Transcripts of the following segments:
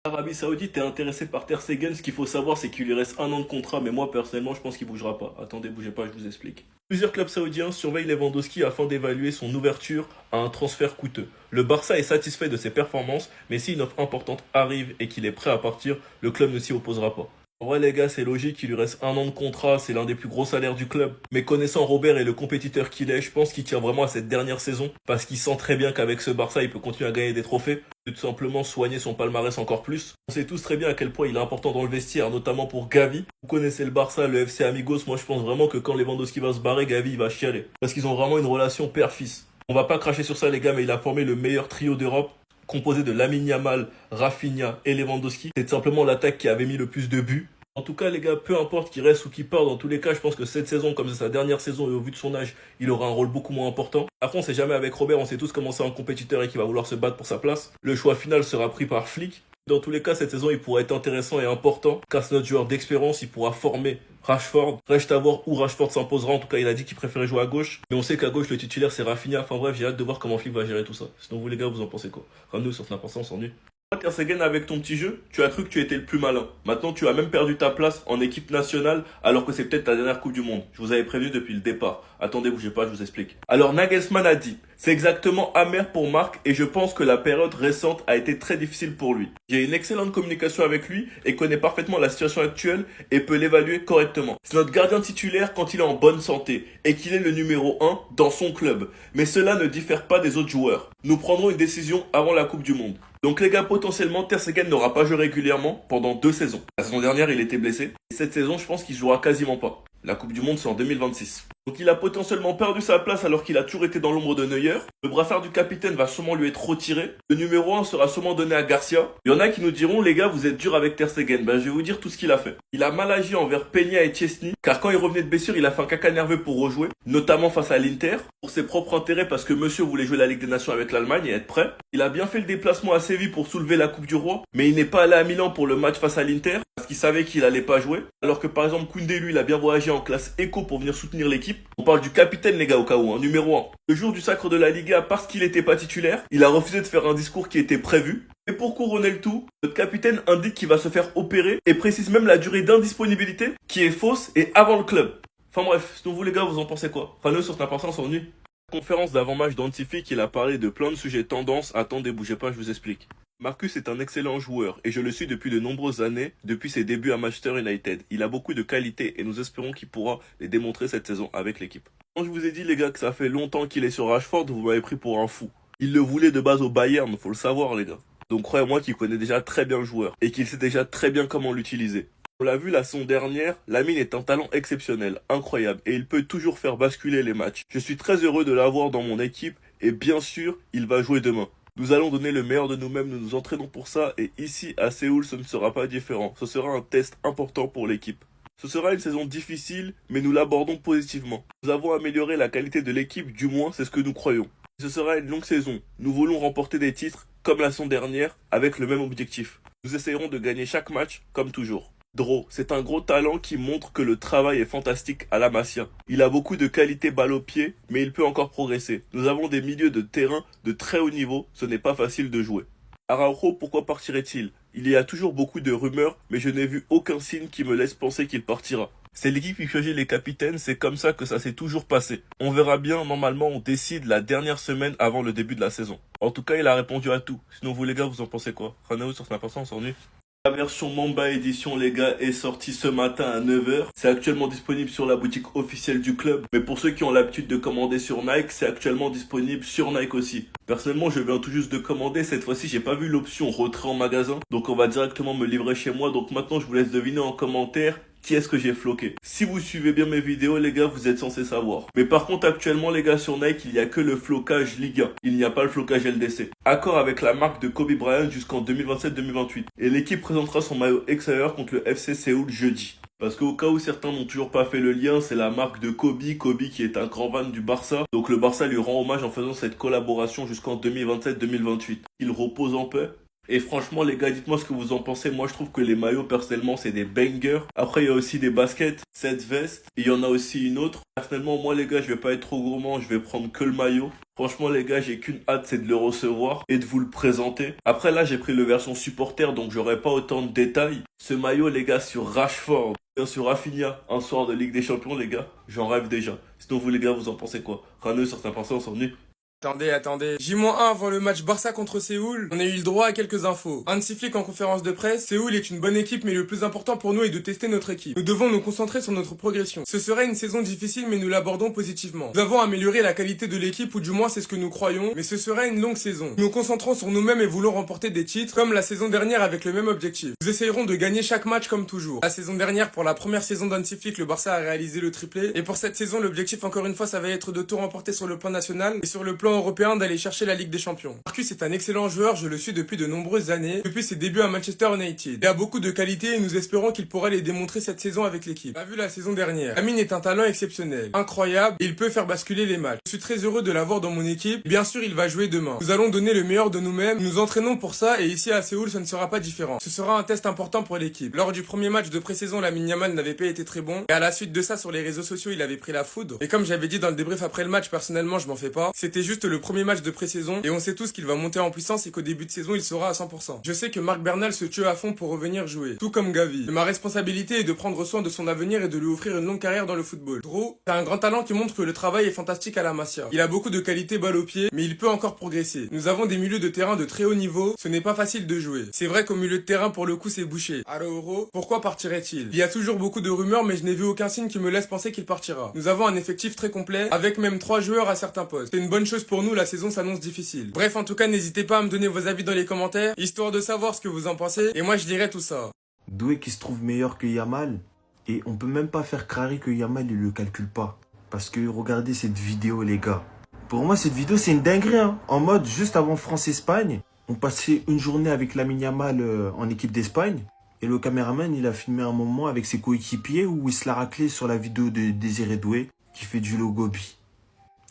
L'Arabie Saoudite est intéressé par Ter Stegen. Ce qu'il faut savoir, c'est qu'il lui reste un an de contrat, mais moi personnellement, je pense qu'il bougera pas. Attendez, bougez pas, je vous explique. Plusieurs clubs saoudiens surveillent Lewandowski afin d'évaluer son ouverture à un transfert coûteux. Le Barça est satisfait de ses performances, mais si une offre importante arrive et qu'il est prêt à partir, le club ne s'y opposera pas. En vrai, les gars, c'est logique, il lui reste un an de contrat, c'est l'un des plus gros salaires du club. Mais connaissant Robert et le compétiteur qu'il est, je pense qu'il tient vraiment à cette dernière saison, parce qu'il sent très bien qu'avec ce Barça, il peut continuer à gagner des trophées, et tout simplement soigner son palmarès encore plus. On sait tous très bien à quel point il est important dans le vestiaire, notamment pour Gavi. Vous connaissez le Barça, le FC Amigos, moi je pense vraiment que quand Lewandowski va se barrer, Gavi il va chialer. Parce qu'ils ont vraiment une relation père-fils. On va pas cracher sur ça les gars, mais il a formé le meilleur trio d'Europe, composé de Lamine Yamal, Rafinha et Lewandowski. C'est simplement l'attaque qui avait mis le plus de buts. En tout cas, les gars, peu importe qu'il reste ou qu'il part, dans tous les cas, je pense que cette saison, comme c'est sa dernière saison et au vu de son âge, il aura un rôle beaucoup moins important. Après, on sait jamais avec Robert, on sait tous comment c'est un compétiteur et qu'il va vouloir se battre pour sa place. Le choix final sera pris par Flick. Dans tous les cas, cette saison, il pourra être intéressant et important, car c'est notre joueur d'expérience, il pourra former Rashford. Reste à voir où Rashford s'imposera. En tout cas, il a dit qu'il préférait jouer à gauche. Mais on sait qu'à gauche, le titulaire, c'est Rafinha. Enfin bref, j'ai hâte de voir comment Flick va gérer tout ça. Sinon, vous les gars, vous en pensez quoi? Ramenez-nous sur l'important, on s'ennuie. Ter Stegen, avec ton petit jeu, tu as cru que tu étais le plus malin. Maintenant, tu as même perdu ta place en équipe nationale, alors que c'est peut-être ta dernière Coupe du Monde. Je vous avais prévenu depuis le départ. Attendez, bougez pas, je vous explique. Alors, Nagelsmann a dit, c'est exactement amer pour Marc et je pense que la période récente a été très difficile pour lui. J'ai une excellente communication avec lui et connaît parfaitement la situation actuelle et peut l'évaluer correctement. C'est notre gardien titulaire quand il est en bonne santé et qu'il est le numéro un dans son club. Mais cela ne diffère pas des autres joueurs. Nous prendrons une décision avant la Coupe du Monde. Donc les gars, potentiellement, Ter Stegen n'aura pas joué régulièrement pendant 2 saisons. La saison dernière, il était blessé. Et cette saison, je pense qu'il jouera quasiment pas. La Coupe du Monde, c'est en 2026. Donc il a potentiellement perdu sa place alors qu'il a toujours été dans l'ombre de Neuer. Le brassard du capitaine va sûrement lui être retiré. Le numéro 1 sera sûrement donné à Garcia. Il y en a qui nous diront, les gars, vous êtes durs avec Ter Stegen. Ben, je vais vous dire tout ce qu'il a fait. Il a mal agi envers Peña et Chesney, car quand il revenait de blessure, il a fait un caca nerveux pour rejouer, notamment face à l'Inter, pour ses propres intérêts parce que monsieur voulait jouer la Ligue des Nations avec l'Allemagne et être prêt. Il a bien fait le déplacement à Séville pour soulever la Coupe du Roi, mais il n'est pas allé à Milan pour le match face à l'Inter, parce qu'il savait qu'il allait pas jouer. Alors que par exemple, Koundé, lui, il a bien voyagé en classe éco pour venir soutenir l'équipe. On parle du capitaine, les gars, au cas où, numéro 1. Le jour du sacre de la Liga, parce qu'il n'était pas titulaire, il a refusé de faire un discours qui était prévu. Et pour couronner le tout, notre capitaine indique qu'il va se faire opérer et précise même la durée d'indisponibilité qui est fausse et avant le club. Enfin bref, sinon vous les gars, vous en pensez quoi? Enfin nous sur cette importance on s'ennuie. Conférence d'avant-match d'Antific, il a parlé de plein de sujets tendances. Attendez, bougez pas, je vous explique. Marcus est un excellent joueur et je le suis depuis de nombreuses années, depuis ses débuts à Manchester United. Il a beaucoup de qualités et nous espérons qu'il pourra les démontrer cette saison avec l'équipe. Quand je vous ai dit les gars que ça fait longtemps qu'il est sur Rashford, vous m'avez pris pour un fou. Il le voulait de base au Bayern, faut le savoir les gars. Donc croyez-moi qu'il connaît déjà très bien le joueur et qu'il sait déjà très bien comment l'utiliser. On l'a vu la saison dernière, Lamine est un talent exceptionnel, incroyable, et il peut toujours faire basculer les matchs. Je suis très heureux de l'avoir dans mon équipe, et bien sûr, il va jouer demain. Nous allons donner le meilleur de nous-mêmes, nous nous entraînons pour ça, et ici, à Séoul, ce ne sera pas différent. Ce sera un test important pour l'équipe. Ce sera une saison difficile, mais nous l'abordons positivement. Nous avons amélioré la qualité de l'équipe, du moins c'est ce que nous croyons. Ce sera une longue saison. Nous voulons remporter des titres, comme la saison dernière, avec le même objectif. Nous essayerons de gagner chaque match, comme toujours. Dro, c'est un gros talent qui montre que le travail est fantastique à la Masia. Il a beaucoup de qualités balle au pied, mais il peut encore progresser. Nous avons des milieux de terrain de très haut niveau, ce n'est pas facile de jouer. Araujo, pourquoi partirait-il? Il y a toujours beaucoup de rumeurs, mais je n'ai vu aucun signe qui me laisse penser qu'il partira. C'est l'équipe qui choisit les capitaines, c'est comme ça que ça s'est toujours passé. On verra bien, normalement on décide la dernière semaine avant le début de la saison. En tout cas, il a répondu à tout. Sinon vous les gars, vous en pensez quoi? Ranao sur Snapchat, on s'ennuie. La version Mamba édition les gars est sortie ce matin à 9 h. C'est actuellement disponible sur la boutique officielle du club. Mais pour ceux qui ont l'habitude de commander sur Nike, c'est actuellement disponible sur Nike aussi. Personnellement, je viens tout juste de commander. Cette fois-ci, j'ai pas vu l'option retrait en magasin. Donc on va directement me livrer chez moi. Donc maintenant, je vous laisse deviner en commentaire qui est-ce que j'ai floqué. Si vous suivez bien mes vidéos, les gars, vous êtes censés savoir. Mais par contre, actuellement, les gars, sur Nike, il n'y a que le flocage Ligue 1. Il n'y a pas le flocage LDC. Accord avec la marque de Kobe Bryant jusqu'en 2027-2028. Et l'équipe présentera son maillot extérieur contre le FC Séoul jeudi. Parce qu'au cas où certains n'ont toujours pas fait le lien, c'est la marque de Kobe qui est un grand fan du Barça. Donc le Barça lui rend hommage en faisant cette collaboration jusqu'en 2027-2028. Il repose en paix. Et franchement les gars, dites-moi ce que vous en pensez. Moi je trouve que les maillots personnellement c'est des bangers. Après il y a aussi des baskets, cette veste. Et il y en a aussi une autre. Personnellement moi les gars, je vais pas être trop gourmand, je vais prendre que le maillot. Franchement les gars, j'ai qu'une hâte, c'est de le recevoir et de vous le présenter. Après là, j'ai pris le version supporter, donc j'aurai pas autant de détails. Ce maillot les gars sur Rashford, sur Rafinha, un soir de Ligue des Champions les gars, j'en rêve déjà. Sinon vous les gars, vous en pensez quoi? Raneux, certains personnes sont venus. Attendez. J-1 avant le match Barça contre Séoul, on a eu le droit à quelques infos. Hansi Flick en conférence de presse, Séoul est une bonne équipe mais le plus important pour nous est de tester notre équipe. Nous devons nous concentrer sur notre progression. Ce serait une saison difficile mais nous l'abordons positivement. Nous avons amélioré la qualité de l'équipe ou du moins c'est ce que nous croyons, mais ce serait une longue saison. Nous nous concentrons sur nous-mêmes et voulons remporter des titres comme la saison dernière avec le même objectif. Nous essayerons de gagner chaque match comme toujours. La saison dernière, pour la première saison d'Hansi Flick, le Barça a réalisé le triplé et pour cette saison l'objectif encore une fois ça va être de tout remporter sur le plan national et sur le plan européen d'aller chercher la Ligue des Champions. Marcus est un excellent joueur, je le suis depuis de nombreuses années, depuis ses débuts à Manchester United. Il a beaucoup de qualités et nous espérons qu'il pourra les démontrer cette saison avec l'équipe. On a vu la saison dernière. Lamine est un talent exceptionnel, incroyable, et il peut faire basculer les matchs. Je suis très heureux de l'avoir dans mon équipe. Bien sûr, il va jouer demain. Nous allons donner le meilleur de nous-mêmes, nous entraînons pour ça et ici à Séoul, ce ne sera pas différent. Ce sera un test important pour l'équipe. Lors du premier match de pré-saison, Lamine Yamal n'avait pas été très bon et à la suite de ça sur les réseaux sociaux, il avait pris la foudre. Et comme j'avais dit dans le débrief après le match, personnellement, je m'en fais pas. C'était juste le premier match de pré-saison et on sait tous qu'il va monter en puissance et qu'au début de saison, il sera à 100%. Je sais que Marc Bernal se tue à fond pour revenir jouer, tout comme Gavi. Mais ma responsabilité est de prendre soin de son avenir et de lui offrir une longue carrière dans le football. Dro, t'as un grand talent qui montre que le travail est fantastique à la Masia. Il a beaucoup de qualités balle au pied, mais il peut encore progresser. Nous avons des milieux de terrain de très haut niveau, ce n'est pas facile de jouer. C'est vrai qu'au milieu de terrain, pour le coup, c'est bouché. Araújo, pourquoi partirait-il? Il y a toujours beaucoup de rumeurs, mais je n'ai vu aucun signe qui me laisse penser qu'il partira. Nous avons un effectif très complet, avec même 3 joueurs à certains postes. C'est une bonne chose pour nous, la saison s'annonce difficile. Bref, en tout cas, n'hésitez pas à me donner vos avis dans les commentaires, histoire de savoir ce que vous en pensez, et moi je dirai tout ça. Doué qui se trouve meilleur que Yamal, et on peut même pas faire crari que Yamal il le calcule pas. Parce que regardez cette vidéo les gars. Pour moi cette vidéo c'est une dinguerie hein. En mode juste avant France-Espagne, on passait une journée avec Lamine Yamal en équipe d'Espagne. Et le caméraman il a filmé un moment avec ses coéquipiers où il se l'a raclé sur la vidéo de Désiré Doué qui fait du logobi.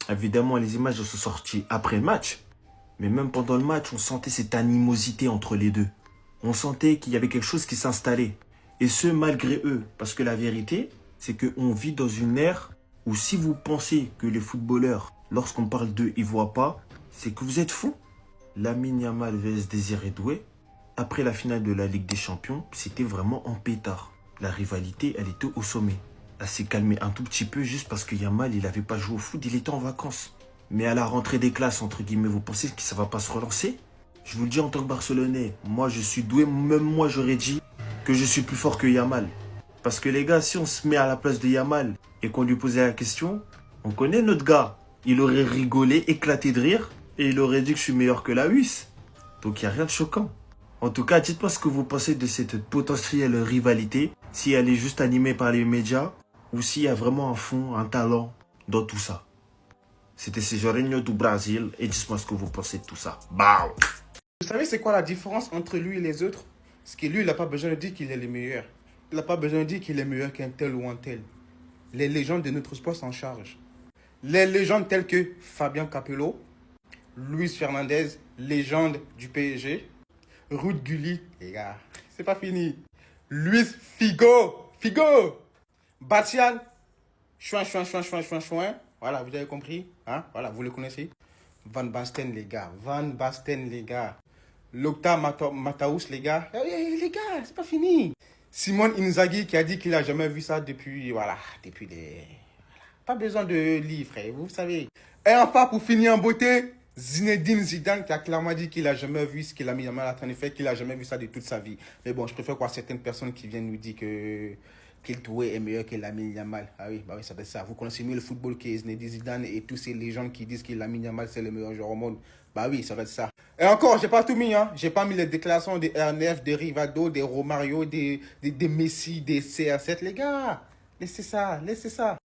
Évidemment les images sont sorties après le match. Mais même pendant le match, on sentait cette animosité entre les deux. On sentait qu'il y avait quelque chose qui s'installait. Et ce, malgré eux. Parce que la vérité, c'est qu'on vit dans une ère où si vous pensez que les footballeurs, lorsqu'on parle d'eux, ils ne voient pas, c'est que vous êtes fous. Lamine Yamal vs Désiré Doué, après la finale de la Ligue des Champions, c'était vraiment en pétard. La rivalité, elle était au sommet. Elle s'est calmée un tout petit peu juste parce que Yamal, il n'avait pas joué au foot, il était en vacances. Mais à la rentrée des classes, entre guillemets, vous pensez que ça va pas se relancer? Je vous le dis en tant que Barcelonais, moi je suis doué, même moi j'aurais dit que je suis plus fort que Yamal. Parce que les gars, si on se met à la place de Yamal et qu'on lui posait la question, on connaît notre gars. Il aurait rigolé, éclaté de rire et il aurait dit que je suis meilleur que la Huisse. Donc il n'y a rien de choquant. En tout cas, dites-moi ce que vous pensez de cette potentielle rivalité, si elle est juste animée par les médias ou s'il y a vraiment un fond, un talent dans tout ça. C'était Cejorinho du Brésil et dites-moi ce que vous pensez de tout ça. Bah. Vous savez c'est quoi la différence entre lui et les autres? C'est que lui, il n'a pas besoin de dire qu'il est le meilleur. Il n'a pas besoin de dire qu'il est meilleur qu'un tel ou un tel. Les légendes de notre sport s'en chargent. Les légendes telles que Fabien Capello, Luis Fernandez, légende du PSG, Ruud Gullit, les gars, c'est pas fini. Luis Figo, Batial, chouin. Voilà, vous avez compris, hein? Voilà, vous le connaissez. Van Basten, les gars. Lokta Mataus, les gars. Les gars, c'est pas fini. Simone Inzaghi qui a dit qu'il a jamais vu ça depuis, depuis les... Pas besoin de livres, frère, vous savez. Et enfin, pour finir en beauté, Zinedine Zidane qui a clairement dit qu'il a jamais vu ce qu'il a mis en train de faire, qu'il a jamais vu ça de toute sa vie. Mais bon, je préfère croire certaines personnes qui viennent nous dire qu'il Doué est meilleur que Lamine Yamal. Ah oui, bah oui, ça doit être ça. Vous connaissez mieux le football que Zinedine Zidane et tous ces légendes qui disent que Lamine Yamal c'est le meilleur joueur au monde. Bah oui, ça doit être ça. Et encore, j'ai pas tout mis, hein. J'ai pas mis les déclarations des RNF, des Rivado, des Romario, des Messi, des CR7, les gars. Laissez ça.